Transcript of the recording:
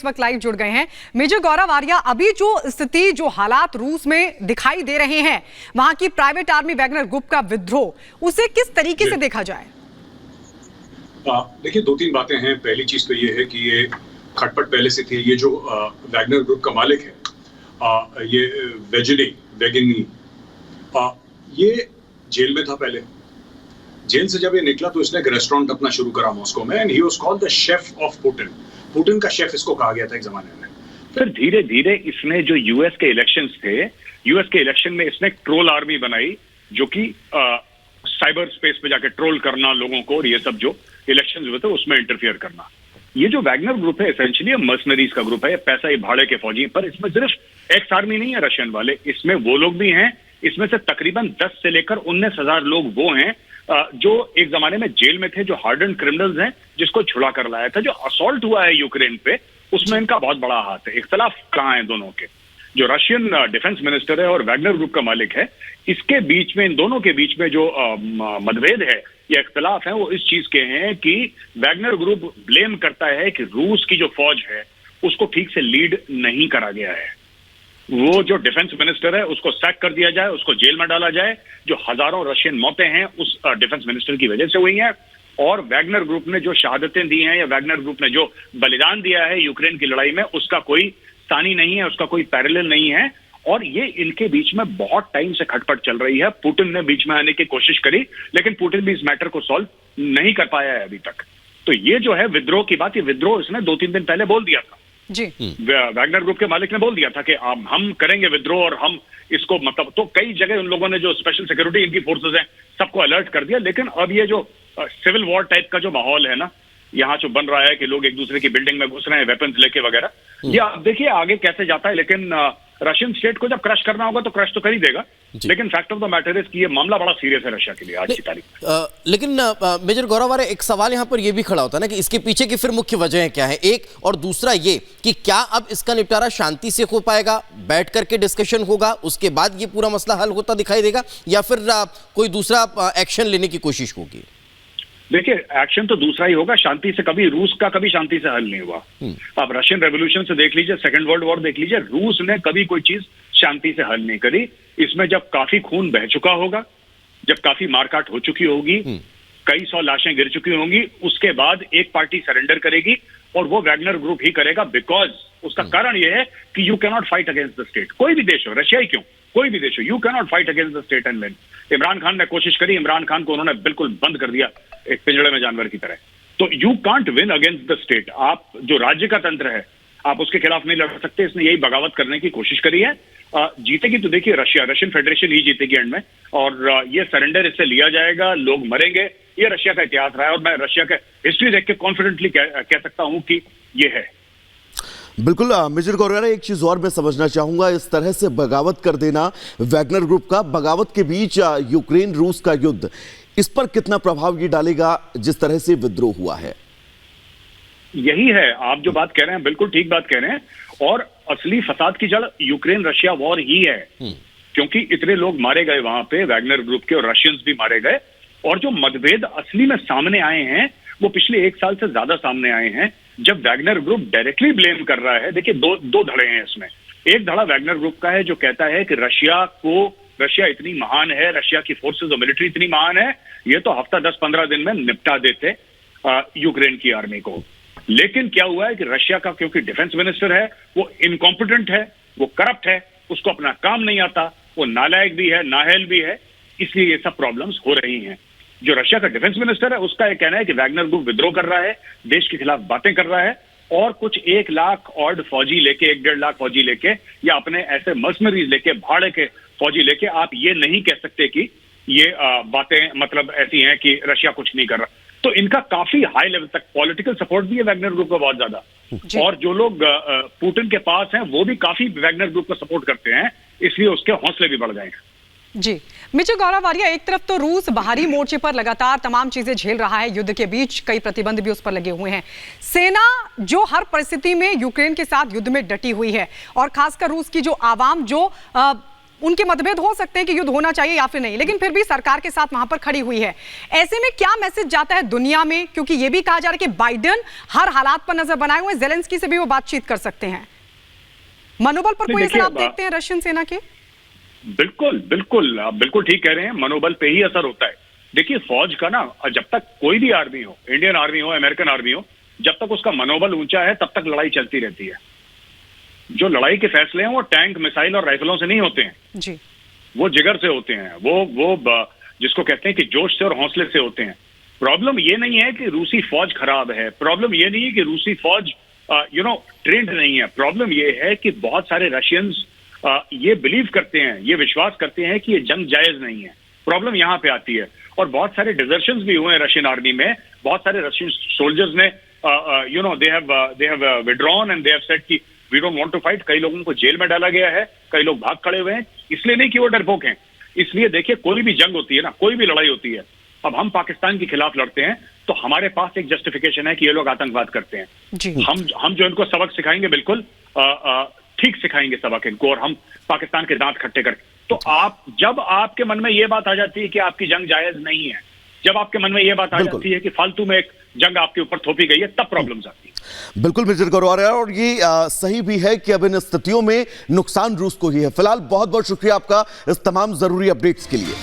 इस वक्त लाइव जुड़ गए हैं। मेजर गौरव आर्या, अभी जो स्थिति, जो हालात रूस में दिखाई दे रहे हैं, वहां की प्राइवेट आर्मी वैगनर ग्रुप का विद्रोह, उसे किस तरीके से देखा जाए? देखिए, दो तीन बातें हैं। पहली चीज तो ये है कि ये खटपट पहले से थी। ये जो वैगनर ग्रुप का मालिक है, ये वेगनी, ये जेल में था पहले। जेल से जब ये निकला तो इसने एक रेस्टोरेंट अपना शुरू करा मॉस्को में, and he was called the chef of Putin. Putin का शेफ इसको कहा गया था एक जमाने में। फिर धीरे धीरे इसने जो यूएस के इलेक्शंस थे, यूएस के इलेक्शन में इसने एक ट्रोल आर्मी बनाई, जो कि साइबर स्पेस पे जाके ट्रोल करना लोगों को, और ये सब जो इलेक्शंस हुए थे उसमें इंटरफियर करना। ये जो वैगनर ग्रुप है एसेंशियली मर्सनरीज का ग्रुप है, पैसा ही भाड़े के फौजी। पर इसमें सिर्फ एक्स आर्मी नहीं है रशियन वाले, इसमें वो लोग भी हैं। इसमें से तकरीबन 10 से लेकर 19,000 लोग वो हैं जो एक जमाने में जेल में थे, जो हार्डन क्रिमिनल्स हैं, जिसको छुड़ा कर लाया था। जो असॉल्ट हुआ है यूक्रेन पे, उसमें इनका बहुत बड़ा हाथ है। इख्तलाफ कहाँ है दोनों के? जो रशियन डिफेंस मिनिस्टर है और वैगनर ग्रुप का मालिक है, इसके बीच में, इन दोनों के बीच में जो मतभेद है या इख्तलाफ है, वो इस चीज के हैं कि वैगनर ग्रुप ब्लेम करता है कि रूस की जो फौज है उसको ठीक से लीड नहीं करा गया है। वो जो डिफेंस मिनिस्टर है उसको सैक कर दिया जाए, उसको जेल में डाला जाए। जो हजारों रशियन मौतें हैं उस डिफेंस मिनिस्टर की वजह से हुई हैं। और वैगनर ग्रुप ने जो शहादतें दी हैं या वैगनर ग्रुप ने जो बलिदान दिया है यूक्रेन की लड़ाई में, उसका कोई सानी नहीं है, उसका कोई पैरेलल नहीं है। और ये इनके बीच में बहुत टाइम से खटपट चल रही है। पुतिन ने बीच में आने की कोशिश करी, लेकिन पुतिन भी इस मैटर को सॉल्व नहीं कर पाया है अभी तक। तो ये जो है विद्रोह की बात, ये विद्रोह इसने 2-3 दिन पहले बोल दिया था जी। वैगनर ग्रुप के मालिक ने बोल दिया था कि हम करेंगे विद्रोह, और हम इसको मतलब, तो कई जगह उन लोगों ने जो स्पेशल सिक्योरिटी इनकी फोर्सेस हैं सबको अलर्ट कर दिया। लेकिन अब ये जो सिविल वॉर टाइप का जो माहौल है ना, यहाँ जो बन रहा है कि लोग एक दूसरे की बिल्डिंग में घुस रहे हैं वेपन्स लेके वगैरह, ये आप देखिए आगे कैसे जाता है। लेकिन रशियन स्टेट को जब क्रश करना होगा तो क्रश तो कर ही देगा। लेकिन fact of the matter is कि ये मामला बड़ा सीरियस है रशिया के लिए आज की तारीख में। लेकिन मेजर गौरव आर्य, एक सवाल यहाँ पर ये भी खड़ा होता है ना कि इसके पीछे की फिर मुख्य वजह क्या है, एक, और दूसरा ये कि क्या अब इसका निपटारा शांति से हो पाएगा, बैठ करके डिस्कशन होगा, उसके बाद ये पूरा मसला हल होता दिखाई देगा, या फिर कोई दूसरा एक्शन लेने की कोशिश होगी? देखिए, एक्शन तो दूसरा ही होगा। शांति से कभी, रूस का कभी शांति से हल नहीं हुआ। आप रशियन रेवोल्यूशन से देख लीजिए, सेकंड वर्ल्ड वॉर देख लीजिए, रूस ने कभी कोई चीज शांति से हल नहीं करी। इसमें जब काफी खून बह चुका होगा, जब काफी मारकाट हो चुकी होगी, कई 100 लाशें गिर चुकी होंगी, उसके बाद एक पार्टी सरेंडर करेगी, और वो वैगनर ग्रुप ही करेगा। बिकॉज उसका कारण यह है कि you cannot fight against the state. कोई भी देश हो, रशिया ही क्यों, कोई भी देश हो, you cannot fight against the state and win. Imran Khan ने कोशिश करी, इमरान खान को उन्होंने बिल्कुल बंद कर दिया एक पिंजड़े में जानवर की तरह। तो you can't win against the state. आप जो राज्य का तंत्र है, आप उसके खिलाफ नहीं लड़ सकते। इसने यही बगावत करने की कोशिश करी है। जीतेगी तो देखिए रशियन फेडरेशन ही जीतेगी एंड में, और ये सरेंडर इससे लिया जाएगा, लोग मरेंगे। ये रशिया का इतिहास रहा है, और मैं रशिया का हिस्ट्री देख के कॉन्फिडेंटली कह सकता हूं कि ये है। बिल्कुल मेजर गौरव, एक चीज और मैं समझना चाहूंगा, इस तरह से बगावत कर देना वैगनर ग्रुप का, बगावत के बीच यूक्रेन रूस का युद्ध, इस पर कितना प्रभाव ये डालेगा जिस तरह से विद्रोह हुआ है? यही है, आप जो बात कह रहे हैं बिल्कुल ठीक बात कह रहे हैं। और असली फसाद की जड़ यूक्रेन रशिया वॉर ही है, क्योंकि इतने लोग मारे गए वहां पे, वैगनर ग्रुप के, और रशियंस भी मारे गए। और जो मतभेद असली में सामने आए हैं वो पिछले 1 साल से ज्यादा सामने आए हैं, जब वैगनर ग्रुप डायरेक्टली ब्लेम कर रहा है। देखिए, दो धड़े हैं इसमें। एक धड़ा वैगनर ग्रुप का है जो कहता है कि रशिया इतनी महान है, रशिया की फोर्सेस और मिलिट्री इतनी महान है, ये तो हफ्ता 10-15 दिन में निपटा देते यूक्रेन की आर्मी को। लेकिन क्या हुआ है कि रशिया का, क्योंकि डिफेंस मिनिस्टर है, वो इनकॉम्पिटेंट है, वो करप्ट है, उसको अपना काम नहीं आता, वो नालायक भी है, नाअहल भी है, इसलिए ये सब प्रॉब्लम्स हो रही हैं। जो रशिया का डिफेंस मिनिस्टर है उसका यह कहना है कि वैगनर ग्रुप विद्रोह कर रहा है, देश के खिलाफ बातें कर रहा है, और कुछ 1 लाख ऑड फौजी लेके, 1-1.5 लाख फौजी लेके, या अपने ऐसे मर्सनरीज लेके, भाड़े के फौजी लेके, आप ये नहीं कह सकते कि ये बातें मतलब ऐसी हैं कि रशिया कुछ नहीं कर रहा। तो इनका काफी हाई लेवल तक पॉलिटिकल सपोर्ट भी है वैगनर ग्रुप का, बहुत ज्यादा। और जो लोग पुतिन के पास हैं वो भी काफी वैगनर ग्रुप को सपोर्ट करते हैं, इसलिए उसके हौसले भी बढ़ गए हैं। जी मेजर गौरव आर्या, एक तरफ तो रूस बाहरी मोर्चे पर लगातार तमाम चीजें झेल रहा है, युद्ध के बीच कई प्रतिबंध भी उस पर लगे हुए हैं। सेना जो हर परिस्थिति में यूक्रेन के साथ युद्ध में डटी हुई है, और खासकर रूस की जो आवाम जो उनके मतभेद हो सकते हैं कि युद्ध होना चाहिए या फिर नहीं, लेकिन फिर भी सरकार के साथ वहां पर खड़ी हुई है। ऐसे में क्या मैसेज जाता है दुनिया में, क्योंकि यह भी कहा जा रहा है कि बाइडेन हर हालात पर नजर बनाए हुए, जेलेंस्की से भी वो बातचीत कर सकते हैं। मनोबल पर कोई असर आप देखते हैं रशियन सेना के? बिल्कुल बिल्कुल, आप बिल्कुल ठीक कह रहे हैं, मनोबल पे ही असर होता है। देखिए फौज का ना, जब तक कोई भी आर्मी हो, इंडियन आर्मी हो, अमेरिकन आर्मी हो, जब तक उसका मनोबल ऊंचा है तब तक लड़ाई चलती रहती है। जो लड़ाई के फैसले हैं वो टैंक, मिसाइल और राइफलों से नहीं होते हैं जी, वो जिगर से होते हैं, वो जिसको कहते हैं कि जोश से और हौसले से होते हैं। प्रॉब्लम ये नहीं है कि रूसी फौज खराब है, प्रॉब्लम ये नहीं है कि रूसी फौज ट्रेंड नहीं है। प्रॉब्लम ये है कि बहुत सारे रशियंस ये बिलीव करते हैं, ये विश्वास करते हैं कि ये जंग जायज नहीं है। प्रॉब्लम यहाँ पे आती है। और बहुत सारे डिजर्शंस भी हुए हैं रशियन आर्मी में। बहुत सारे रशियन सोल्जर्स ने they have withdrawn and they have said कि we don't want to fight. कई लोगों को जेल में डाला गया है, कई लोग भाग खड़े हुए हैं, इसलिए नहीं कि वो डरपोक हैं। इसलिए देखिए कोई भी जंग होती है ना, कोई भी लड़ाई होती है, अब हम पाकिस्तान के खिलाफ लड़ते हैं तो हमारे पास एक जस्टिफिकेशन है कि ये लोग आतंकवाद करते हैं जी। हम जो इनको सबक सिखाएंगे बिल्कुल ठीक सिखाएंगे सबक इनको, और हम पाकिस्तान के दांत खट्टे कर। तो जब आपके मन में ये बात आ जाती है कि आपकी जंग जायज नहीं है, जब आपके मन में ये बात आ जाती है कि फालतू में एक जंग आपके ऊपर थोपी गई है, तब प्रॉब्लम्स आती है। बिल्कुल मेजर गौरव, और ये सही भी है कि अब इन स्थितियों में नुकसान रूस को ही है। फिलहाल बहुत बहुत शुक्रिया आपका इस तमाम जरूरी अपडेट्स के लिए।